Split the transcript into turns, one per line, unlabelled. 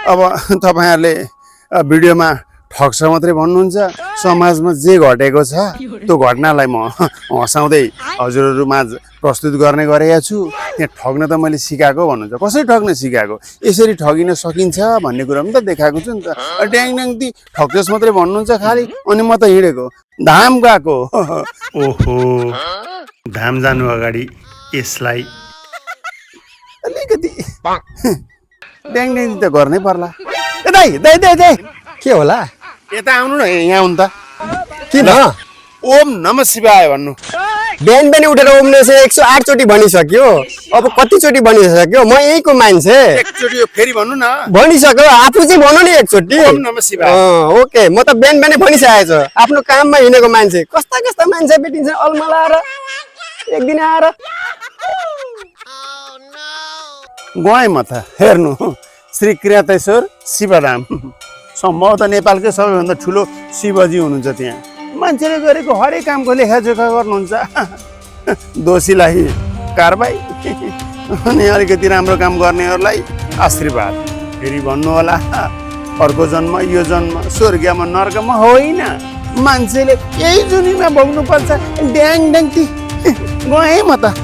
अब तपाईहरुले भिडियोमा ठग्छ मात्रै भन्नुहुन्छ समाजमा जे घटेको छ त्यो घटनालाई म हँसाउँदै हजुरहरुमा प्रस्तुत गर्ने गरेको छु त्यहाँ ठग्न त मैले सिकाएको भन्नुहुन्छ कसरी ठग्न सिकाएको यसरी ठगिन सकिन्छ भन्ने कुरा पनि त देखाएको छु नि त ड्याङ ड्याङ ती ठग्छस् मात्रै भन्नुहुन्छ खाली अनि म त हिडेको धाम गएको ओहो धाम जानु अगाडि यसलाई अलिकति ड्याङ ड्याङ त गर्नै पर्ला ए दाइ दाइ दाइ दाइ
के होला
यता आउनु न यहाँ हुन त
किन
ओम नमः शिवाय भन्नु
बिहान बिहान उठेर ओम्ने चाहिँ 108 चोटि भनिसक्यो अब कति चोटि भनिसक्यो म यहीको मान्छे
एकचोटि फेरि भन्नु न
भनिसक्यो आफू चाहिँ भन्नु नि एकचोटि
ओम नमः शिवाय
ओके म त बिहान बिहानै भनिसकेको छु आफ्नो काममा हिँडेको मान्छे कस्ता कस्ता मान्छे भेटिन्छ अलमलाएर एक दिन आएर
गएँ म त हेर्नु श्री किरातेश्वर शिवधाम सम्भवतः नेपालकै सबैभन्दा ठुलो शिवजी हुनुहुन्छ त्यहाँ मान्छेले गरेको हरेक कामको लेखाजोखा गर्नुहुन्छ दोषीलाई कारबाही अनि अलिकति राम्रो काम गर्नेहरूलाई आशीर्वाद फेरि भन्नु होला अर्को जन्म यो जन्म स्वर्गमा नर्कमा होइन मान्छेले यही जुनीमा भोग्नुपर्छ ड्याङ ड्याङ ती गएँ म त